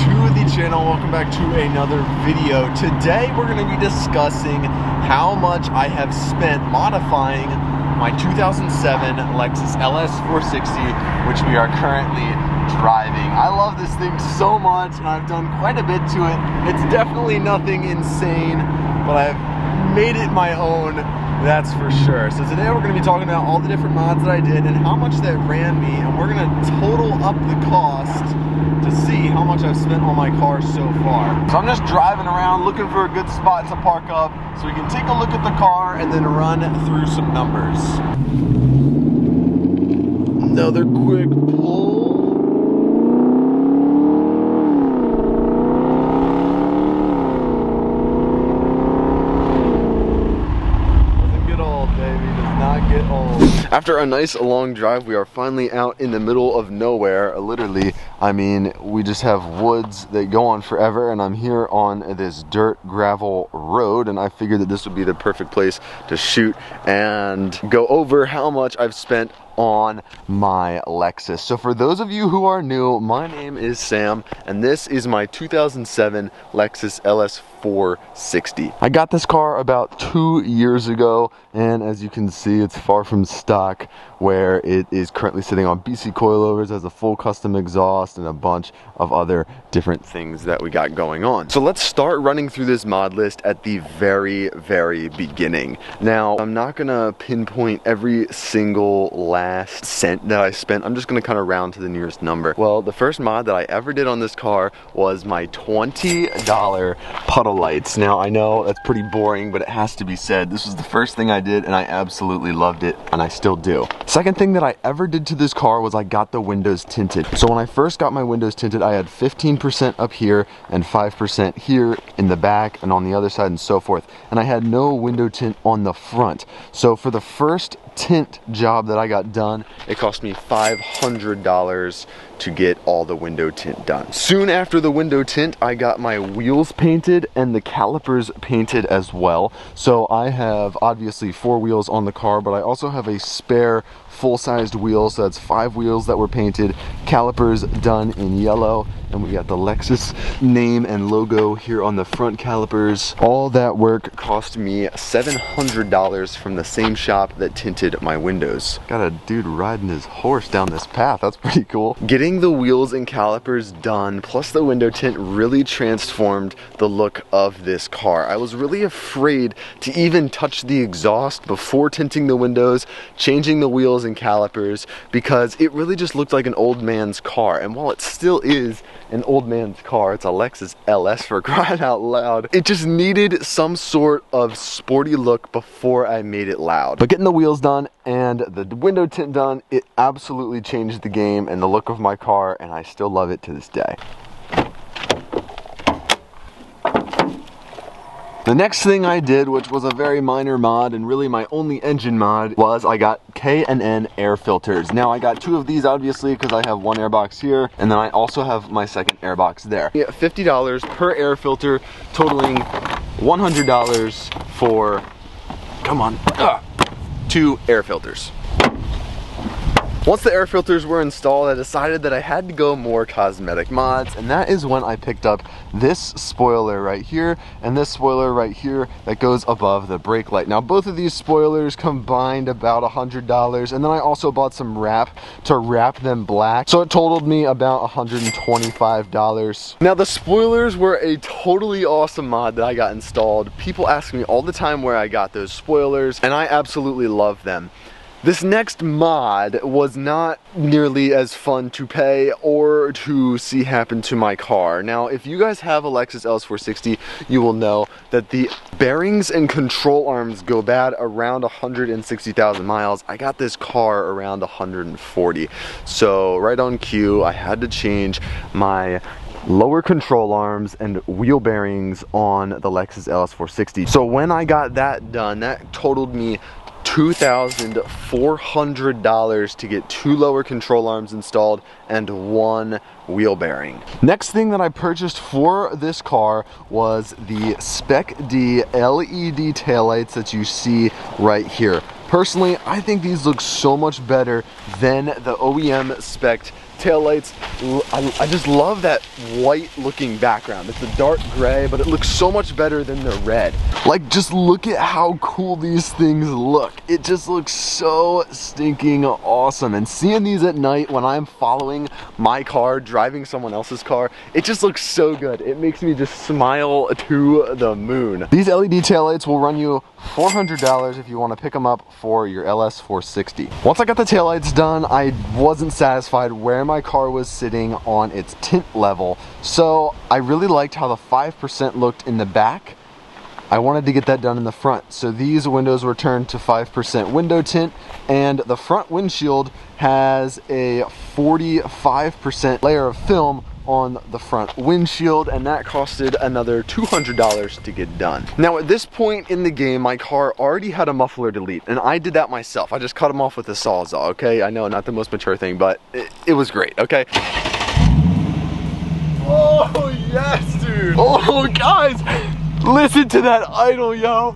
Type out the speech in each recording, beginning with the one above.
to the channel. Welcome back to another video. Today we're going to be discussing how much I have spent modifying my 2007 Lexus LS 460, which we are currently driving. I love this thing so much and I've done quite a bit to it. It's definitely nothing insane, but I've made it my own, that's for sure. So today we're going to be talking about all the different mods that I did and how much that ran me, and we're going to total up the cost to see how much I've spent on my car so far. So I'm just driving around looking for a good spot to park up so we can take a look at the car and then run through some numbers. Another quick pull. After a nice long drive, we are finally out in the middle of nowhere. Literally, I mean, we just have woods that go on forever, and I'm here on this dirt gravel road, and I figured that this would be the perfect place to shoot and go over how much I've spent on my Lexus. So for those of you who are new, my name is Sam, and this is my 2007 Lexus LS 460. I got this car about 2 years ago, and as you can see, it's far from stock, where it is currently sitting on BC coilovers, has a full custom exhaust, and a bunch of other different things that we got going on. So let's start running through this mod list at the very beginning. Now, I'm not gonna pinpoint every single last cent that I spent. I'm just gonna kind of round to the nearest number. Well, the first mod that I ever did on this car was my $20 puddle lights. Now, I know that's pretty boring, but it has to be said. This was the first thing I did, and I absolutely loved it, and I still do. Second thing that I ever did to this car was I got the windows tinted. So when I first got my windows tinted, I had 15% up here and 5% here in the back and on the other side and so forth. And I had no window tint on the front. So for the first tint job that I got done, it cost me $500 to get all the window tint done. Soon after the window tint, I got my wheels painted and the calipers painted as well. So I have obviously 4 wheels on the car, but I also have a spare full-sized wheel, so that's 5 wheels that were painted, calipers done in yellow, and we got the Lexus name and logo here on the front calipers. All that work cost me $700 from the same shop that tinted my windows. Got a dude riding his horse down this path, that's pretty cool. Getting the wheels and calipers done, plus the window tint, really transformed the look of this car. I was really afraid to even touch the exhaust before tinting the windows, changing the wheels and calipers, because it really just looked like an old man's car. And while it still is an old man's car, it's a Lexus LS for crying out loud, it just needed some sort of sporty look before I made it loud. But getting the wheels done and the window tint done, it absolutely changed the game and the look of my car, and I still love it to this day. The next thing I did, which was a very minor mod and really my only engine mod, was I got K&N air filters. Now I got 2 of these obviously because I have 1 air box here, and then I also have my second air box there. Yeah, $50 per air filter, totaling $100 for, come on, 2 air filters. Once the air filters were installed, I decided that I had to go more cosmetic mods, and that is when I picked up this spoiler right here and this spoiler right here that goes above the brake light. Now both of these spoilers combined about $100, and then I also bought some wrap to wrap them black, so it totaled me about $125. Now the spoilers were a totally awesome mod that I got installed. People ask me all the time where I got those spoilers, and I absolutely love them. This next mod was not nearly as fun to pay or to see happen to my car. Now, if you guys have a Lexus LS 460, you will know that the bearings and control arms go bad around 160,000 miles. I got this car around 140. So right on cue, I had to change my lower control arms and wheel bearings on the Lexus LS 460. So when I got that done, that totaled me $2,400 to get 2 lower control arms installed and 1 wheel bearing. Next thing that I purchased for this car was the Spec D LED taillights that you see right here. Personally, I think these look so much better than the OEM spec taillights. I just love that white looking background. It's a dark gray, but it looks so much better than the red. Like, just look at how cool these things look. It just looks so stinking awesome. And seeing these at night when I'm following my car, driving someone else's car, it just looks so good. It makes me just smile to the moon. These LED taillights will run you $400 if you want to pick them up for your LS 460. Once I got the taillights done, I wasn't satisfied where my car was sitting on its tint level, so I really liked how the 5% looked in the back. I wanted to get that done in the front, so these windows were turned to 5% window tint, and the front windshield has a 45% layer of film on the front windshield, and that costed another $200 to get done. Now at this point in the game, my car already had a muffler delete, and I did that myself. I just cut them off with a Sawzall, okay? I know, not the most mature thing, but it was great, okay? Oh yes, dude! Oh guys, listen to that idle, yo!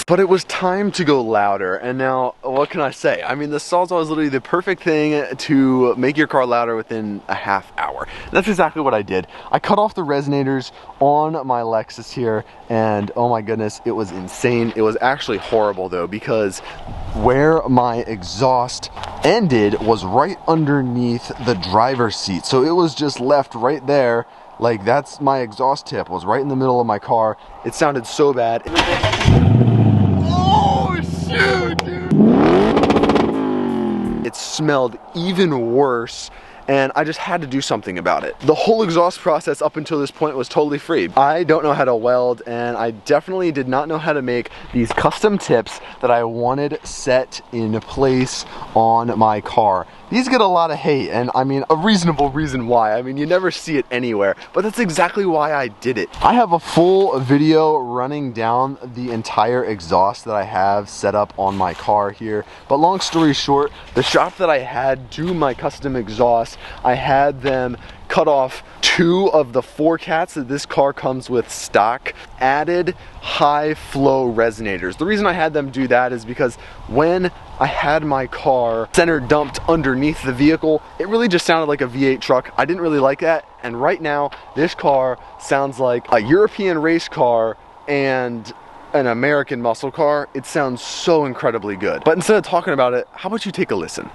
But it was time to go louder, and now, what can I say? I mean, the Sawzall is literally the perfect thing to make your car louder within a half hour. And that's exactly what I did. I cut off the resonators on my Lexus here, and oh my goodness, it was insane. It was actually horrible though, because where my exhaust ended was right underneath the driver's seat. So it was just left right there. Like, that's my exhaust tip, was right in the middle of my car. It sounded so bad. Oh shoot, dude! It smelled even worse, and I just had to do something about it. The whole exhaust process up until this point was totally free. I don't know how to weld, and I definitely did not know how to make these custom tips that I wanted set in place on my car. These get a lot of hate, and I mean, a reasonable reason why. I mean, you never see it anywhere, but that's exactly why I did it. I have a full video running down the entire exhaust that I have set up on my car here, but long story short, the shop that I had do my custom exhaust, I had them cut off 2 of the 4 cats that this car comes with stock, added high flow resonators. The reason I had them do that is because when I had my car center dumped underneath the vehicle, it really just sounded like a V8 truck. I didn't really like that, and right now this car sounds like a European race car and an American muscle car. It sounds so incredibly good. But instead of talking about it, how about you take a listen?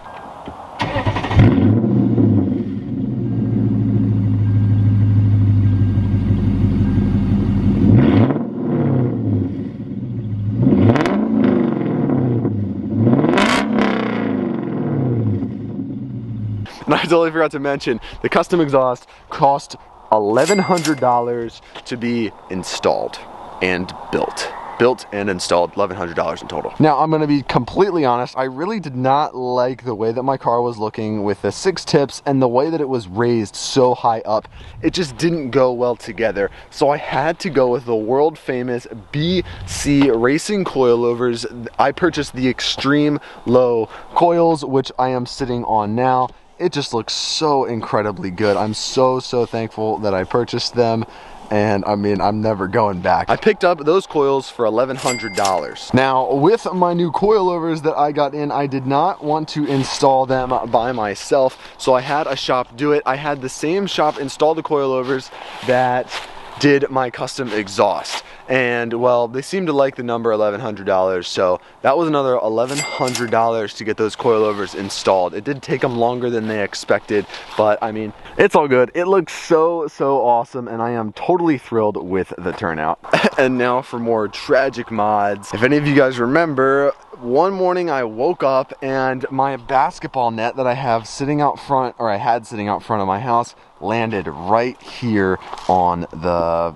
And I totally forgot to mention, the custom exhaust cost $1,100 to be installed and built. Built and installed, $1,100 in total. Now, I'm gonna be completely honest, I really did not like the way that my car was looking with the 6 tips and the way that it was raised so high up. It just didn't go well together. So I had to go with the world famous BC Racing coilovers. I purchased the extreme low coils, which I am sitting on now. It just looks so incredibly good. I'm so thankful that I purchased them, and I mean, I'm never going back. I picked up those coils for $1,100. Now, with my new coilovers that I got in, I did not want to install them by myself, so I had a shop do it. I had the same shop install the coilovers that did my custom exhaust. And well, they seemed to like the number $1,100, so that was another $1,100 to get those coilovers installed. It did take them longer than they expected, but I mean, it's all good. It looks so awesome, and I am totally thrilled with the turnout. And now for more tragic mods. If any of you guys remember, one morning I woke up and my basketball net that I have sitting out front, or I had sitting out front of my house, landed right here on the,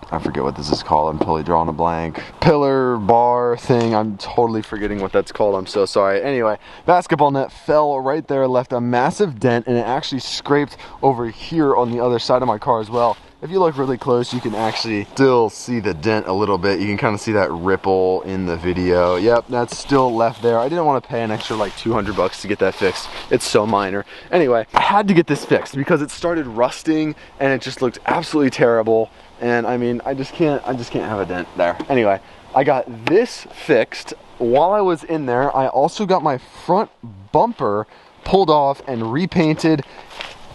I forget what this is called, I'm totally drawing a blank. Pillar, bar thing, I'm totally forgetting what that's called, I'm so sorry. Anyway, basketball net fell right there, left a massive dent, and it actually scraped over here on the other side of my car as well. If you look really close, you can actually still see the dent a little bit. You can kind of see that ripple in the video. Yep, that's still left there. I didn't want to pay an extra like 200 bucks to get that fixed. It's so minor. Anyway, I had to get this fixed because it started rusting and it just looked absolutely terrible. And I mean, I just can't have a dent there. Anyway, I got this fixed. While I was in there, I also got my front bumper pulled off and repainted.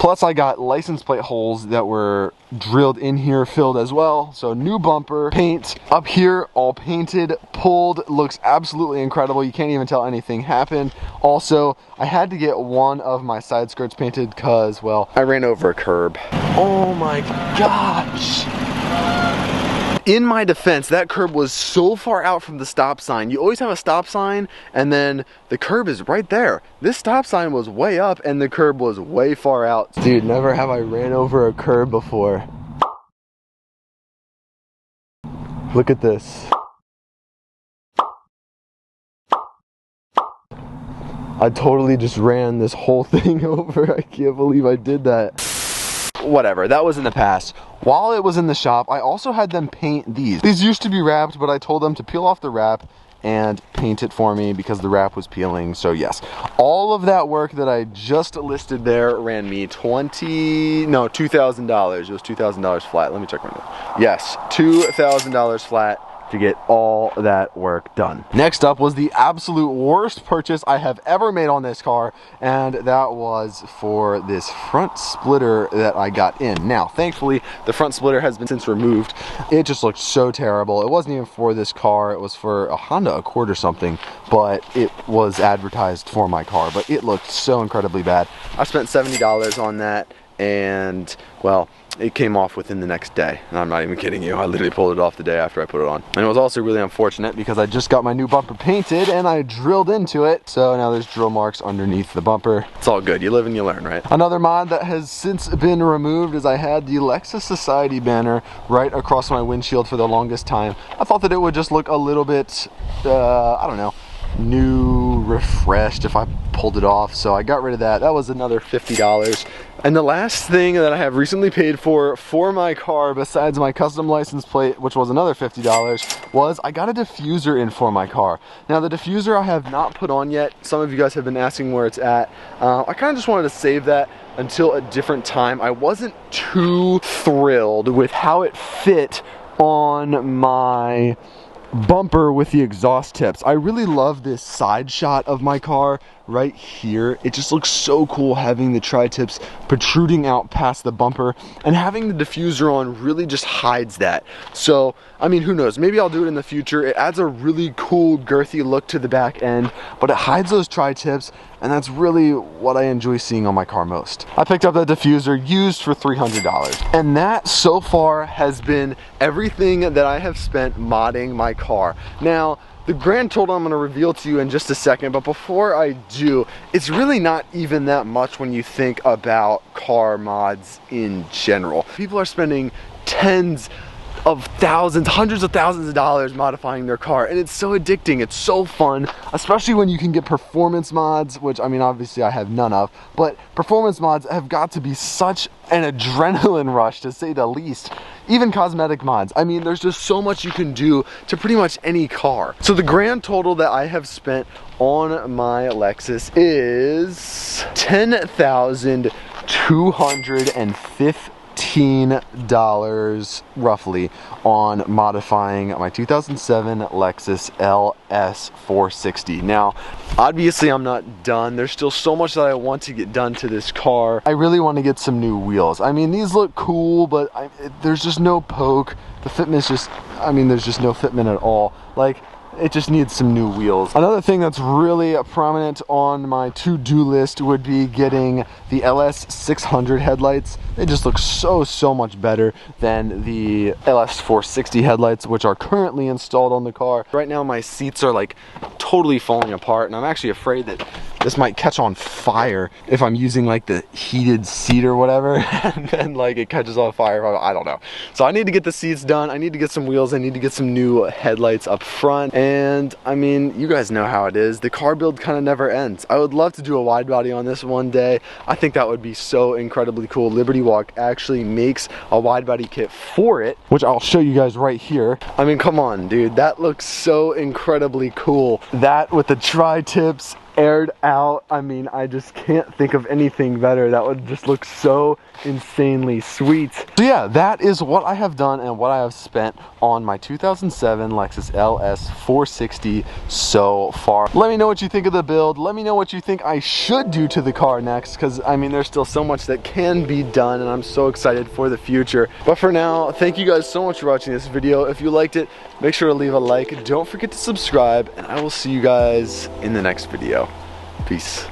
Plus I got license plate holes that were drilled in here, filled as well. So new bumper, paint up here, all painted, pulled, looks absolutely incredible. You can't even tell anything happened. Also, I had to get one of my side skirts painted because, well, I ran over a curb. Oh my gosh. In my defense, that curb was so far out from the stop sign. You always have a stop sign and then the curb is right there. This stop sign was way up and the curb was way far out. Dude, never have I ran over a curb before. Look at this. I totally just ran this whole thing over. I can't believe I did that. Whatever, that was in the past. While it was in the shop, I also had them paint these. These used to be wrapped, but I told them to peel off the wrap and paint it for me because the wrap was peeling. So yes, all of that work that I just listed there ran me $2,000. It was $2,000 flat. Let me check my notes. Yes, $2,000 flat to get all that work done. Next up was the absolute worst purchase I have ever made on this car, and that was for this front splitter that I got in. Now, thankfully, the front splitter has been since removed. It just looked so terrible. It wasn't even for this car. It was for a Honda Accord or something, but it was advertised for my car, but it looked so incredibly bad. I spent $70 on that, and, well, it came off within the next day, and I'm not even kidding you. I literally pulled it off the day after I put it on. And it was also really unfortunate because I just got my new bumper painted and I drilled into it, so now there's drill marks underneath the bumper. It's all good. You live and you learn, right? Another mod that has since been removed is I had the Lexus Society banner right across my windshield for the longest time. I thought that it would just look a little bit, I don't know, new, refreshed if I pulled it off, so I got rid of that. That was another $50. And the last thing that I have recently paid for my car, besides my custom license plate, which was another $50, was I got a diffuser in for my car. Now the diffuser I have not put on yet. Some of you guys have been asking where it's at. I kind of just wanted to save that until a different time. I wasn't too thrilled with how it fit on my bumper with the exhaust tips. I really love this side shot of my car right here. It just looks so cool having the tri-tips protruding out past the bumper, and having the diffuser on really just hides that. So, I mean, who knows? Maybe I'll do it in the future. It adds a really cool, girthy look to the back end, but it hides those tri-tips, and that's really what I enjoy seeing on my car most. I picked up that diffuser used for $300, and that so far has been everything that I have spent modding my car. Now, the grand total I'm going to reveal to you in just a second, but before I do, it's really not even that much when you think about car mods in general. People are spending tens of thousands, hundreds of thousands of dollars modifying their car, and it's so addicting. It's so fun, especially when you can get performance mods, which, I mean, obviously I have none of, but performance mods have got to be such an adrenaline rush, to say the least. Even cosmetic mods. I mean, there's just so much you can do to pretty much any car. So the grand total that I have spent on my Lexus is $10,215 roughly on modifying my 2007 Lexus LS 460. Now, obviously I'm not done. There's still so much that I want to get done to this car. I really want to get some new wheels. I mean, these look cool, but there's just no poke. The fitment's just, I mean, there's just no fitment at all. Like, it just needs some new wheels. Another thing that's really prominent on my to-do list would be getting the LS 600 headlights. They just look so much better than the LS 460 headlights, which are currently installed on the car. Right now my seats are like totally falling apart, and I'm actually afraid that this might catch on fire if I'm using like the heated seat or whatever, and then like it catches on fire. I don't know. So I need to get the seats done. I need to get some wheels. I need to get some new headlights up front. And I mean, you guys know how it is. The car build kind of never ends. I would love to do a wide body on this one day. I think that would be so incredibly cool. Liberty Walk actually makes a wide body kit for it, which I'll show you guys right here. I mean, come on, dude. That looks so incredibly cool. That with the tri-tips aired out. I mean, I just can't think of anything better. That would just look so insanely sweet. So yeah, that is what I have done and what I have spent on my 2007 Lexus LS 460 so far. Let me know what you think of the build. Let me know what you think I should do to the car next, because I mean, there's still so much that can be done and I'm so excited for the future. But for now, thank you guys so much for watching this video. If you liked it, make sure to leave a like. Don't forget to subscribe, and I will see you guys in the next video. Peace.